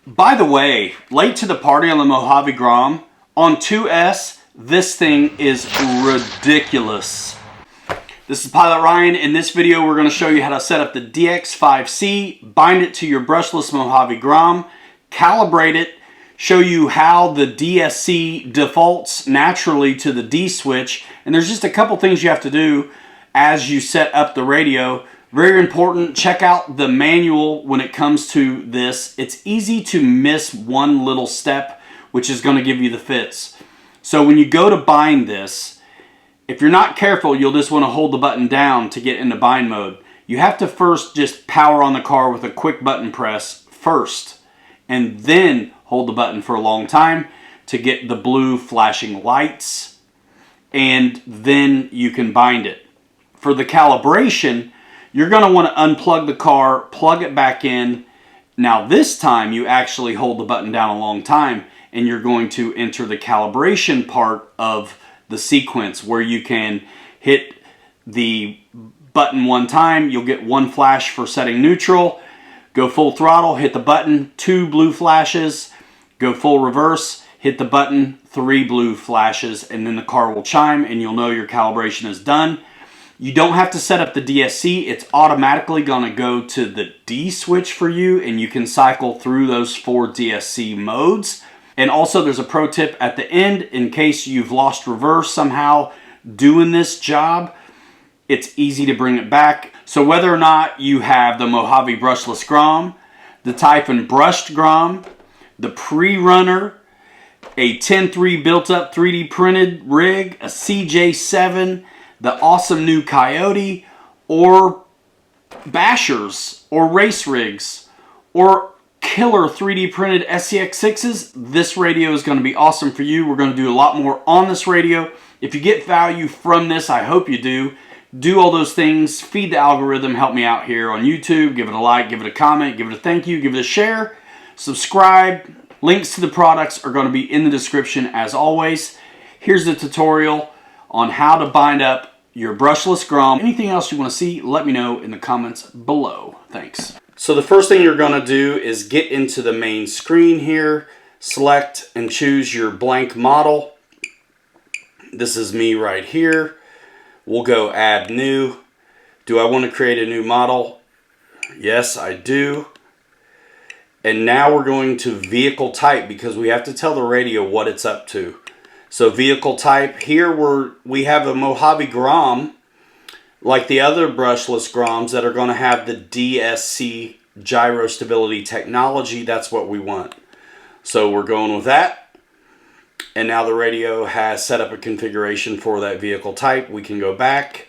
By the way, late to the party on the Mojave Grom. On 2S, this thing is ridiculous. This is Pilot Ryan. In this video, we're going to show you how to set up the DX5C, bind it to your brushless Mojave Grom, calibrate it, show you how the DSC defaults naturally to the D switch, and there's just a couple things you have to do as you set up the radio. Very important, check out the manual when it comes to this. It's easy to miss one little step, which is going to give you the fits. So when you go to bind this, if you're not careful, you'll just want to hold the button down to get into bind mode. You have to first just power on the car with a quick button press first, and then hold the button for a long time to get the blue flashing lights, and then you can bind it. For the calibration, you're going to want to unplug the car, plug it back in. Now this time you actually hold the button down a long time, and you're going to enter the calibration part of the sequence where you can hit the button one time. You'll get one flash for setting neutral. Go full throttle, hit the button, 2 blue flashes. Go full reverse, hit the button, 3 blue flashes, and then the car will chime and you'll know your calibration is done. You don't have to set up the DSC. It's automatically going to go to the D switch for you, and you can cycle through those 4 DSC modes. And also there's a pro tip at the end in case you've lost reverse somehow doing this job. It's easy to bring it back. So whether or not you have the Mojave Brushless Grom, the Typhon Brushed Grom, the Pre-Runner, a 10.3 built-up 3D printed rig, a CJ7, the awesome new Coyote, or bashers, or race rigs, or killer 3D printed SCX6s, this radio is going to be awesome for you. We're going to do a lot more on this radio. If you get value from this, I hope you do. Do all those things. Feed the algorithm. Help me out here on YouTube. Give it a like, give it a comment, give it a thank you, give it a share. Subscribe. Links to the products are going to be in the description as always. Here's the tutorial on how to bind up your brushless Grom. Anything else you want to see, let me know in the comments below. Thanks. So the first thing you're going to do is get into the main screen here, select and choose your blank model. This is me right here. We'll go add new. Do I want to create a new model? Yes, I do. And now we're going to vehicle type because we have to tell the radio what it's up to. So vehicle type, here we have a Mojave Grom, like the other brushless Groms that are going to have the DSC gyro stability technology. That's what we want. So we're going with that. And now the radio has set up a configuration for that vehicle type. We can go back.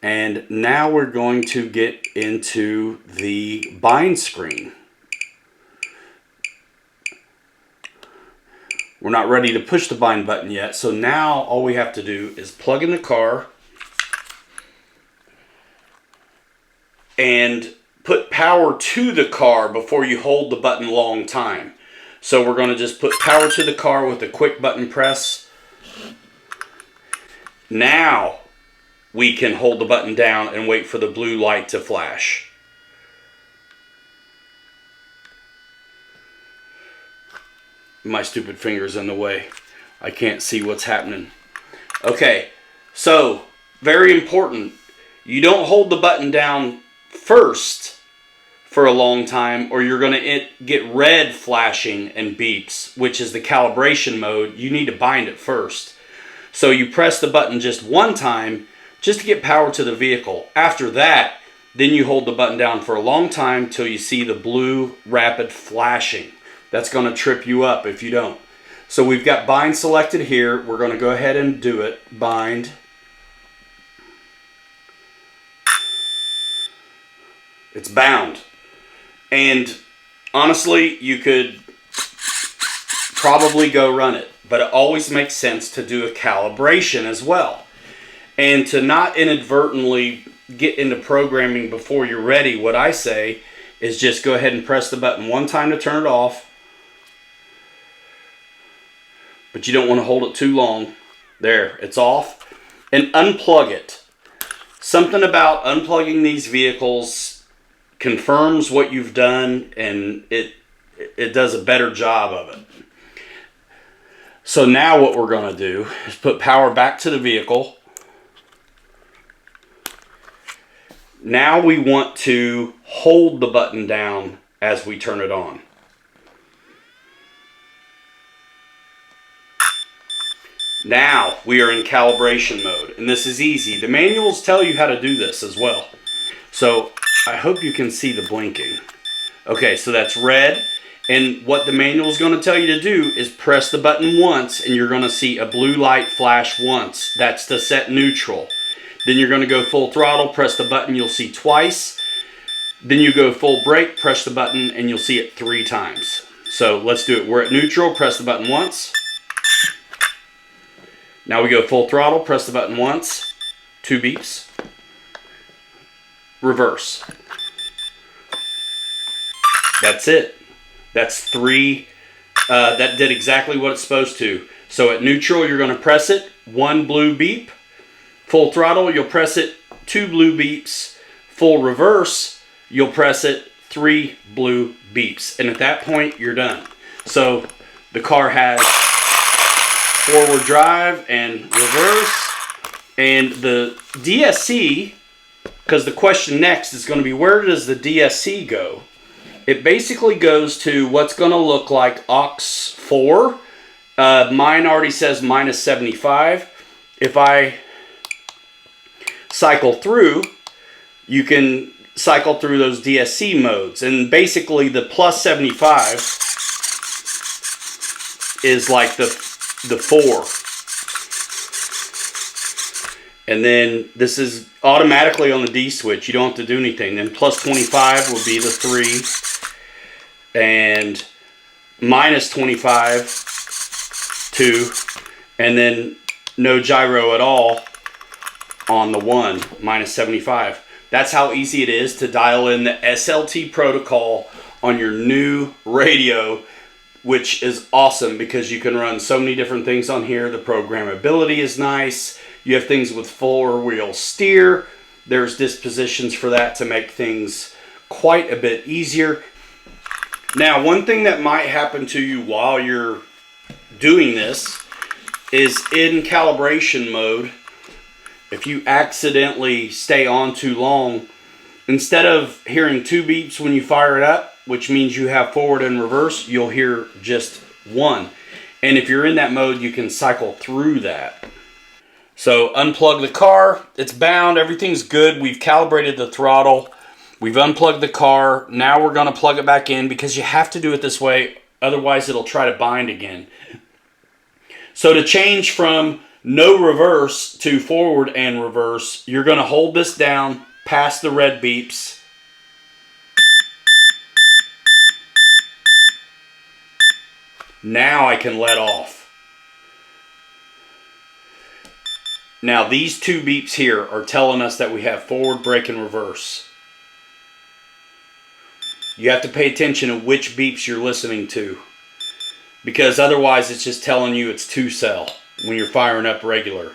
And now we're going to get into the bind screen. We're not ready to push the bind button yet, so now all we have to do is plug in the car and put power to the car before you hold the button a long time. So we're going to just put power to the car with a quick button press. Now we can hold the button down and wait for the blue light to flash. My stupid finger's in the way. I can't see what's happening. Okay, so very important. You don't hold the button down first for a long time or you're going to get red flashing and beeps, which is the calibration mode. You need to bind it first. So you press the button just one time just to get power to the vehicle. After that, then you hold the button down for a long time till you see the blue rapid flashing. That's going to trip you up if you don't. So we've got bind selected here. We're going to go ahead and do it. Bind. It's bound. And honestly, you could probably go run it. But it always makes sense to do a calibration as well. And to not inadvertently get into programming before you're ready, what I say is just go ahead and press the button one time to turn it off. But you don't want to hold it too long. There, it's off. And unplug it. Something about unplugging these vehicles confirms what you've done, and it does a better job of it. So now what we're going to do is put power back to the vehicle. Now we want to hold the button down as we turn it on. Now we are in calibration mode, and this is easy. The manuals tell you how to do this as well. So I hope you can see the blinking. Okay, so that's red, and what the manual is going to tell you to do is press the button once, and you're going to see a blue light flash once. That's to set neutral. Then you're going to go full throttle, press the button, you'll see twice. Then you go full brake, press the button, and you'll see it 3 times. So let's do it. We're at neutral, press the button once. Now we go full throttle, press the button once, 2 beeps. Reverse. That's it. That's 3. That did exactly what it's supposed to. So at neutral, you're going to press it, 1 blue beep. Full throttle, you'll press it, 2 blue beeps. Full reverse, you'll press it, 3 blue beeps. And at that point, you're done. So the car has forward drive and reverse. And the DSC, because the question next is going to be, where does the DSC go? It basically goes to what's going to look like aux 4. Mine already says minus 75. If I cycle through, you can cycle through those DSC modes. And basically the plus 75 is like the 4. And then this is automatically on the D switch. You don't have to do anything. Then plus 25 will be the 3. And minus 25, 2. And then no gyro at all on the 1, minus 75. That's how easy it is to dial in the SLT protocol on your new radio, which is awesome because you can run so many different things on here. The programmability is nice. You have things with 4-wheel steer. There's dispositions for that to make things quite a bit easier. Now, one thing that might happen to you while you're doing this is in calibration mode, if you accidentally stay on too long, instead of hearing 2 beeps when you fire it up, which means you have forward and reverse, you'll hear just 1. And if you're in that mode, you can cycle through that. So unplug the car, it's bound, everything's good. We've calibrated the throttle, we've unplugged the car. Now we're gonna plug it back in because you have to do it this way, otherwise it'll try to bind again. So to change from no reverse to forward and reverse, you're gonna hold this down past the red beeps. Now I can let off. Now these 2 beeps here are telling us that we have forward, brake, and reverse. You have to pay attention to which beeps you're listening to, because otherwise it's just telling you it's 2-cell when you're firing up regular.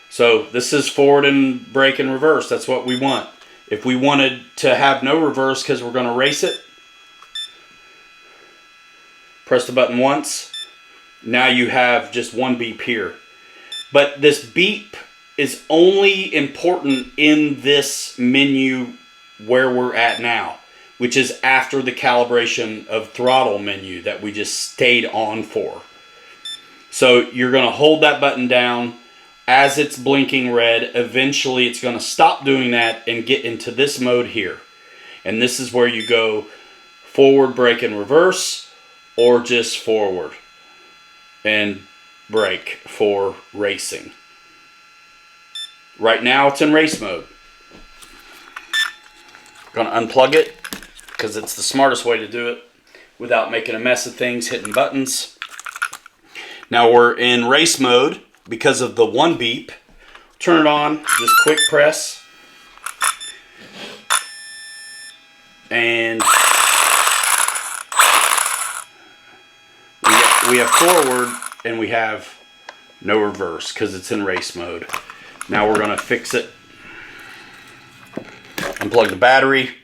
So this is forward and brake and reverse. That's what we want. If we wanted to have no reverse because we're going to race it, press the button once. Now you have just 1 beep here. But this beep is only important in this menu where we're at now, which is after the calibration of throttle menu that we just stayed on for. So you're going to hold that button down as it's blinking red. Eventually it's going to stop doing that and get into this mode here. And this is where you go forward, brake, and reverse, or just forward and brake for racing. Right now it's in race mode. I'm going to unplug it because it's the smartest way to do it without making a mess of things, hitting buttons. Now we're in race mode because of the 1 beep. Turn it on, just quick press. And we have forward and we have no reverse because it's in race mode. Now we're going to fix it. Unplug the battery.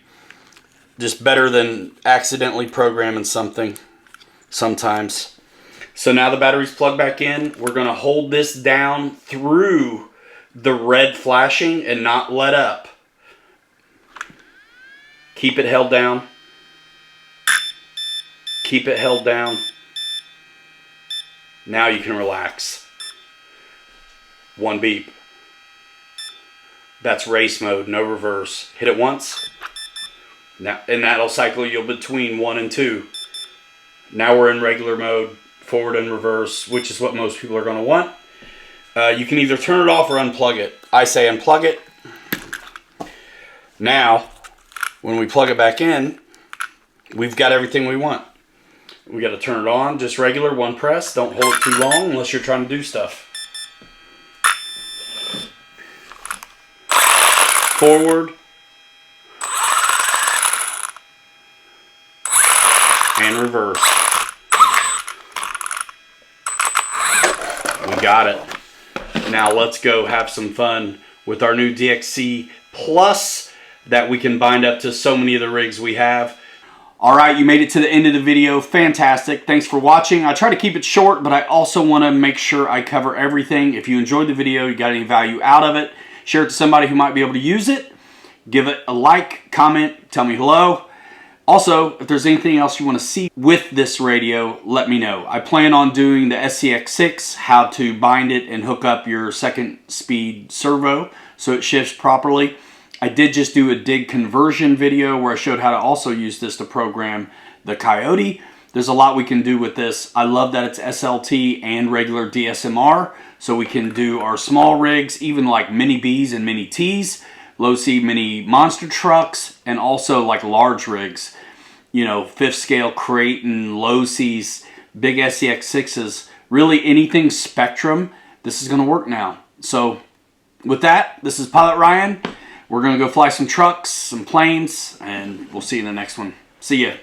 Just better than accidentally programming something sometimes. So now the battery's plugged back in. We're going to hold this down through the red flashing and not let up. Keep it held down. Keep it held down. Now you can relax. One beep. That's race mode, no reverse. Hit it once. Now, and that'll cycle you between 1 and 2. Now we're in regular mode, forward and reverse, which is what most people are going to want. You can either turn it off or unplug it. I say unplug it. Now, when we plug it back in, we've got everything we want. We got to turn it on, just regular, one press. Don't hold it too long unless you're trying to do stuff. Forward. And reverse. We got it. Now let's go have some fun with our new DXC Plus that we can bind up to so many of the rigs we have. Alright, you made it to the end of the video. Fantastic. Thanks for watching. I try to keep it short, but I also want to make sure I cover everything. If you enjoyed the video, you got any value out of it, share it to somebody who might be able to use it. Give it a like, comment, tell me hello. Also, if there's anything else you want to see with this radio, let me know. I plan on doing the SCX6, how to bind it and hook up your second speed servo so it shifts properly. I did just do a dig conversion video where I showed how to also use this to program the Coyote. There's a lot we can do with this. I love that it's SLT and regular DSMR, so we can do our small rigs, even like mini Bs and mini Ts, low C mini monster trucks, and also like large rigs. You know, 5th scale Creighton, low Cs, big SCX6s, really anything Spectrum, this is going to work now. So with that, this is Pilot Ryan. We're going to go fly some trucks, some planes, and we'll see you in the next one. See ya.